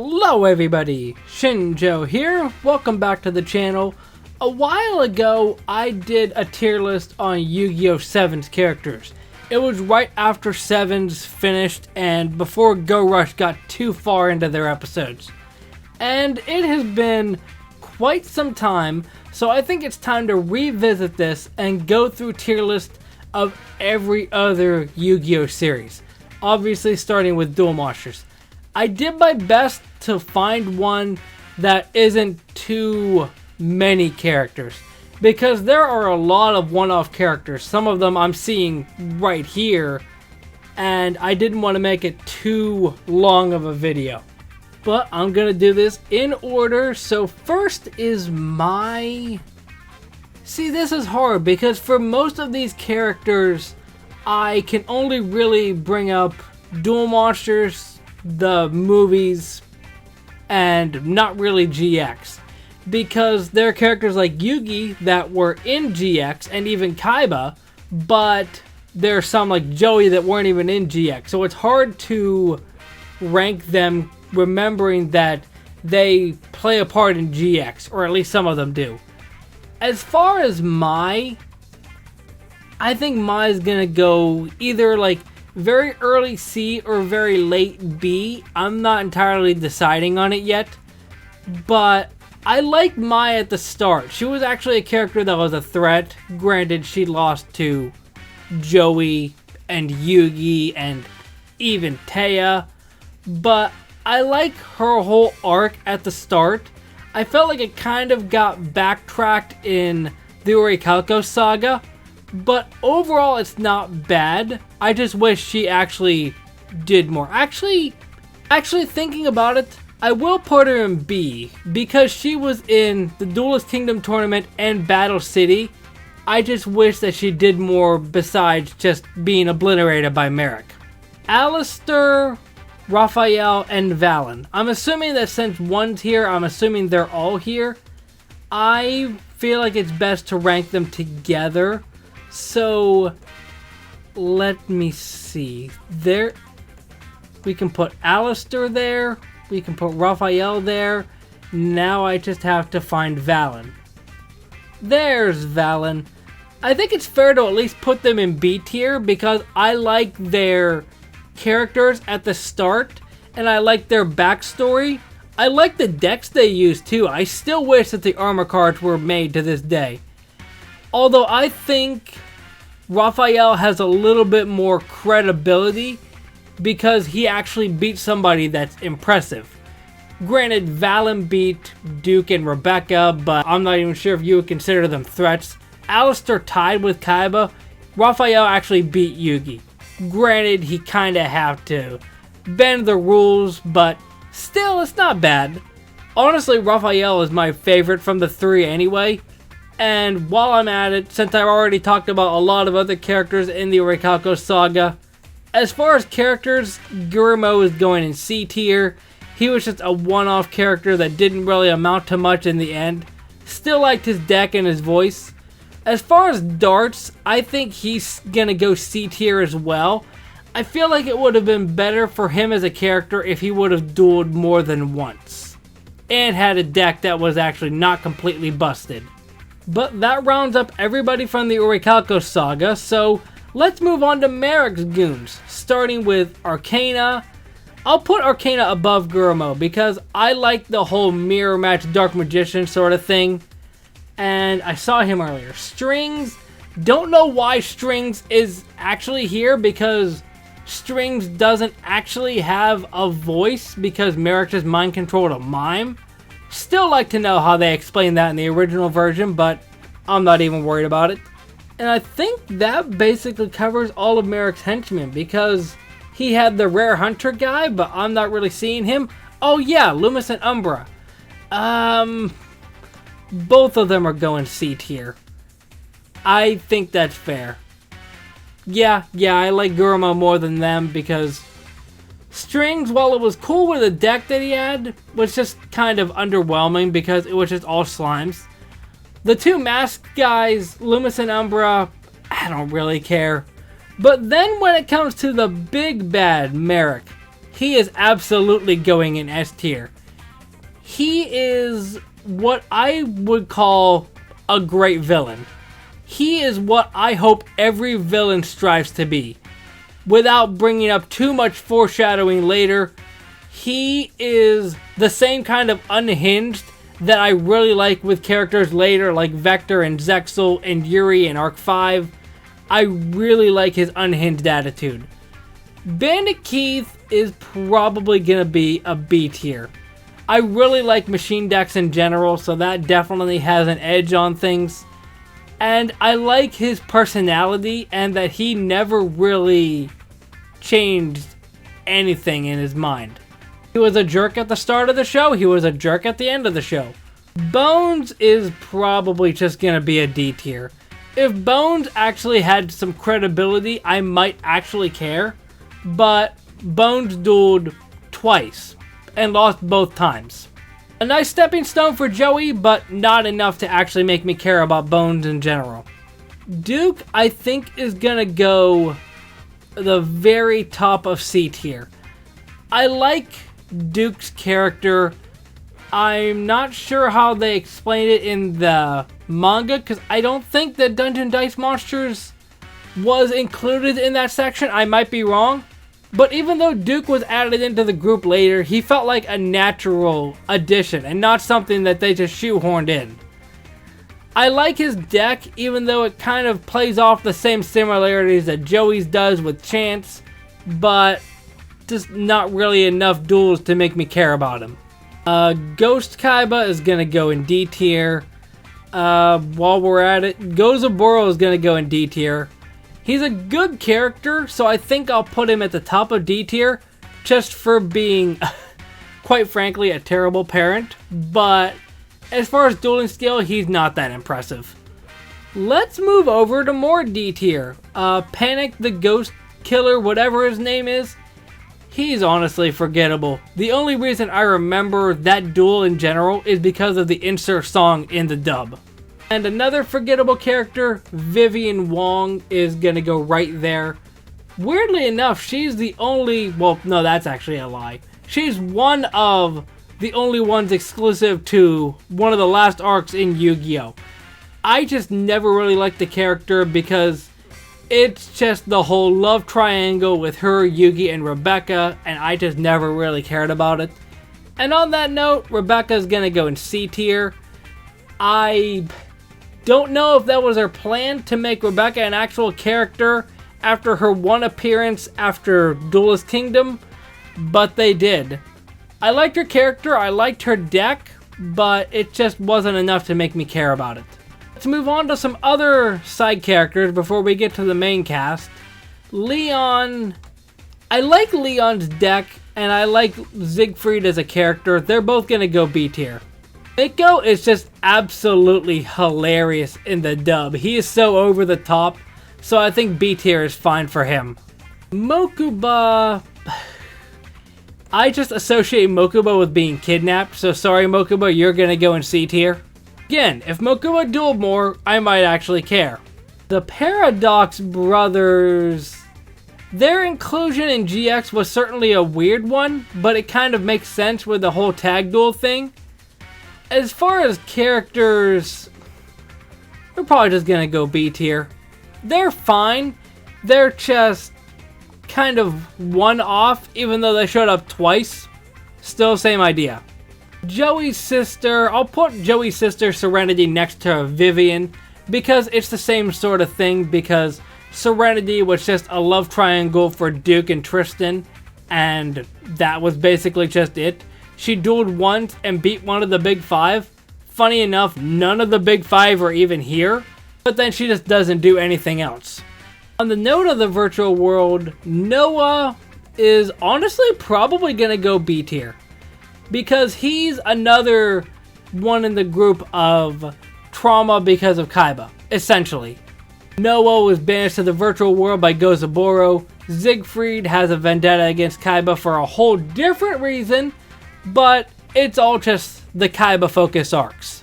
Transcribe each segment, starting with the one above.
Hello everybody, Shinjo here. Welcome back to the channel. A while ago, I did a tier list on Yu-Gi-Oh! 7's characters. It was right after 7's finished and before Go Rush got too far into their episodes. And it has been quite some time, so I think it's time to revisit this and go through tier list of every other Yu-Gi-Oh! Series. Obviously starting with Duel Monsters. I did my best to find one that isn't too many characters, because there are a lot of one-off characters. Some of them I'm seeing right here, and I didn't want to make it too long of a video. But I'm gonna do this in order. So first is my... See, this is hard because for most of these characters, I can only really bring up Duel Monsters, the movies, and not really GX, because there are characters like Yugi that were in GX and even Kaiba, but there are some like Joey that weren't even in GX, so it's hard to rank them remembering that they play a part in GX, or at least some of them do. As far as I think Mai is gonna go either like very early C or very late B. I'm not entirely deciding on it yet, but I liked Mai at the start. She was actually a character that was a threat. Granted, she lost to Joey and Yugi and even Taya, but I like her whole arc at the start. I felt like it kind of got backtracked in the Orichalco saga, but overall it's not bad. I just wish she actually did more. Actually thinking about it, I will put her in B, because she was in the Duelist Kingdom tournament and Battle City. I just wish that she did more besides just being obliterated by Merrick. Alistair, Raphael, and Valen. I'm assuming that since one's here, I'm assuming they're all here. I feel like it's best to rank them together. So let me see. There, we can put Alistair there. We can put Raphael there. Now I just have to find Valen. There's Valen. I think it's fair to at least put them in B tier because I like their characters at the start and I like their backstory. I like the decks they use too. I still wish that the armor cards were made to this day. Although I think Raphael has a little bit more credibility because he actually beat somebody that's impressive. Granted, Valen beat Duke and Rebecca, but I'm not even sure if you would consider them threats. Alistair tied with Kaiba. Raphael actually beat Yugi. Granted, he kinda have to bend the rules, but still, it's not bad. Honestly, Raphael is my favorite from the three anyway. And while I'm at it, since I already talked about a lot of other characters in the Orichalco saga, as far as characters, Gurumo is going in C tier. He was just a one-off character that didn't really amount to much in the end. Still liked his deck and his voice. As far as Darts, I think he's gonna go C tier as well. I feel like it would have been better for him as a character if he would have dueled more than once. And had a deck that was actually not completely busted. But that rounds up everybody from the Orichalco saga, so let's move on to Merrick's goons, starting with Arcana. I'll put Arcana above Gurumo because I like the whole mirror match Dark Magician sort of thing, and I saw him earlier. Strings, don't know why Strings is actually here because Strings doesn't actually have a voice because Merrick just mind controlled a mime. Still like to know how they explain that in the original version, but I'm not even worried about it. And I think that basically covers all of Merrick's henchmen because he had the Rare Hunter guy, but I'm not really seeing him. Oh yeah, Loomis and Umbra. Both of them are going C tier. I think that's fair. Yeah, I like Gurumo more than them because Strings, while it was cool with the deck that he had, was just kind of underwhelming because it was just all slimes. The two masked guys, Loomis and Umbra, I don't really care. But then when it comes to the big bad Merrick, he is absolutely going in S tier. He is what I would call a great villain. He is what I hope every villain strives to be. Without bringing up too much foreshadowing later, he is the same kind of unhinged that I really like with characters later like Vector and Zexal and Yuri in Arc 5. I really like his unhinged attitude. Bandit Keith is probably going to be a B tier. I really like Machine Dex in general, so that definitely has an edge on things. And I like his personality and that he never really changed anything in his mind. He was a jerk at the start of the show, he was a jerk at the end of the show. Bones is probably just going to be a D tier. If Bones actually had some credibility, I might actually care. But Bones dueled twice and lost both times. A nice stepping stone for Joey, but not enough to actually make me care about Bones in general. Duke, I think, is gonna go the very top of C tier. I like Duke's character. I'm not sure how they explained it in the manga, because I don't think that Dungeon Dice Monsters was included in that section. I might be wrong. But even though Duke was added into the group later, he felt like a natural addition and not something that they just shoehorned in. I like his deck, even though it kind of plays off the same similarities that Joey's does with Chance, but just not really enough duels to make me care about him. Ghost Kaiba is going to go in D tier. While we're at it, Gozaburo is going to go in D tier. He's a good character, so I think I'll put him at the top of D tier, just for being, quite frankly, a terrible parent. But as far as dueling skill, he's not that impressive. Let's move over to more D tier. Panic the Ghost Killer, whatever his name is, he's honestly forgettable. The only reason I remember that duel in general is because of the insert song in the dub. And another forgettable character, Vivian Wong, is gonna go right there. Weirdly enough, she's the only, well, no, that's actually a lie. She's one of the only ones exclusive to one of the last arcs in Yu-Gi-Oh! I just never really liked the character because it's just the whole love triangle with her, Yugi, and Rebecca, and I just never really cared about it. And on that note, Rebecca's gonna go in C tier. I don't know if that was her plan to make Rebecca an actual character after her one appearance after Duelist Kingdom, but they did. I liked her character, I liked her deck, but it just wasn't enough to make me care about it. Let's move on to some other side characters before we get to the main cast. Leon. I like Leon's deck, and I like Siegfried as a character. They're both gonna go B tier. Miko is just absolutely hilarious in the dub. He is so over the top, so I think B tier is fine for him. Mokuba, I just associate Mokuba with being kidnapped, so sorry Mokuba, you're gonna go in C tier. Again, if Mokuba dueled more, I might actually care. The Paradox Brothers, their inclusion in GX was certainly a weird one, but it kind of makes sense with the whole tag duel thing. As far as characters, we're probably just gonna go B tier. They're fine. They're just kind of one-off, even though they showed up twice. Still same idea. Joey's sister, I'll put Joey's sister Serenity next to Vivian because it's the same sort of thing, because Serenity was just a love triangle for Duke and Tristan, and that was basically just it. She dueled once and beat one of the big five. Funny enough, none of the big five are even here, but then she just doesn't do anything else. On the note of the virtual world, Noah is honestly probably gonna go B tier, because he's another one in the group of trauma because of Kaiba, essentially. Noah was banished to the virtual world by Gozaburo. Siegfried has a vendetta against Kaiba for a whole different reason, but it's all just the Kaiba focus arcs.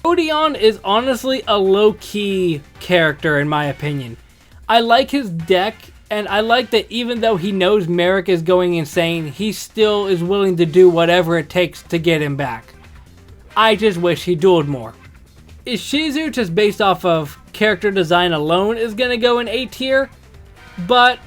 Odeon is honestly a low-key character in my opinion. I like his deck, And I like that even though he knows Merrick is going insane, he still is willing to do whatever it takes to get him back. I just wish he dueled more. Ishizu, just based off of character design alone, is going to go in A tier. But,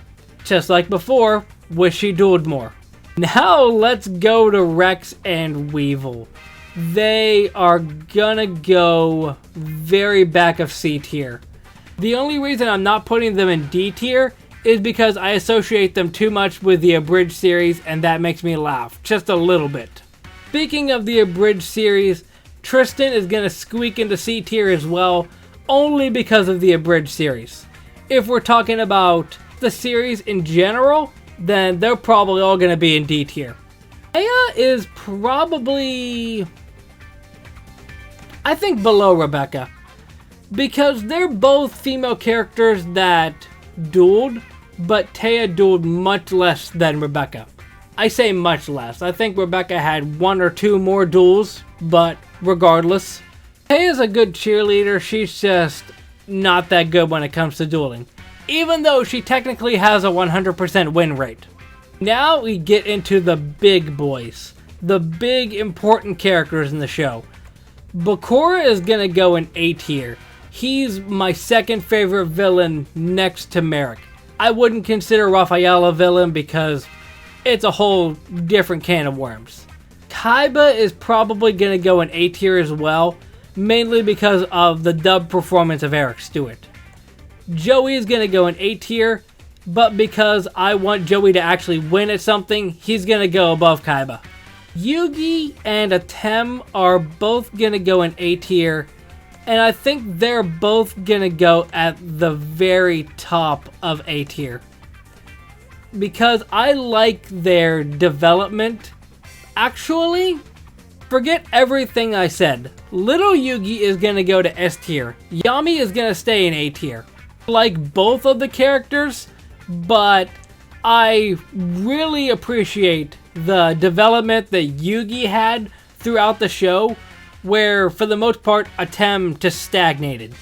just like before, wish he dueled more. Now let's go to Rex and Weevil. They are gonna go very back of C tier. The only reason I'm not putting them in D tier is because I associate them too much with the Abridged series, and that makes me laugh, just a little bit. Speaking of the Abridged series, Tristan is gonna squeak into C tier as well, only because of the Abridged series. If we're talking about the series in general, then they're probably all gonna be in D tier. Aya is probably, I think, below Rebecca, because they're both female characters that dueled, but Taya dueled much less than Rebecca. I say much less. I think Rebecca had 1 or 2 more duels, but regardless. Taya's a good cheerleader, she's just not that good when it comes to dueling, even though she technically has a 100% win rate. Now we get into the big boys, the big important characters in the show. Bakura is gonna go in A tier. He's my second favorite villain next to Merrick. I wouldn't consider Raphael a villain because it's a whole different can of worms. Kaiba is probably gonna go in A tier as well, mainly because of the dub performance of Eric Stewart. Joey is gonna go in A tier, but because I want Joey to actually win at something, he's gonna go above Kaiba. Yugi and Atem are both gonna go in A tier, and I think they're both gonna go at the very top of A tier. Because I like their development. Actually, forget everything I said. Little Yugi is gonna go to S tier. Yami is gonna stay in A tier. I like both of the characters, but I really appreciate the development that Yugi had throughout the show, where for the most part Atem just stagnated.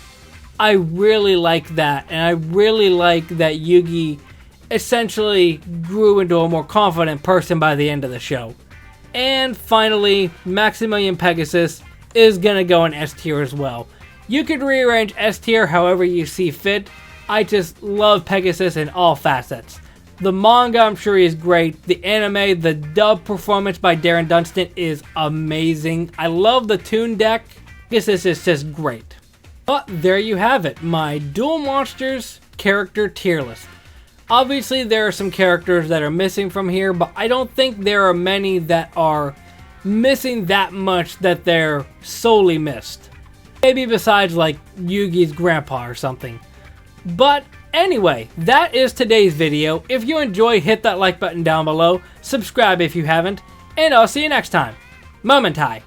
I really like that, and I really like that Yugi essentially grew into a more confident person by the end of the show. And finally, Maximilian Pegasus is gonna go in S tier as well. You could rearrange S tier however you see fit. I just love Pegasus in all facets. The manga, I'm sure, is great. The anime, the dub performance by Darren Dunstan is amazing. I love the Toon deck. Pegasus is just great. But there you have it, my Duel Monsters character tier list. Obviously, there are some characters that are missing from here, but I don't think there are many that are missing that much that they're solely missed. Maybe besides like Yugi's grandpa or something. But anyway, that is today's video. If you enjoyed, hit that like button down below, subscribe if you haven't, and I'll see you next time. Momentai.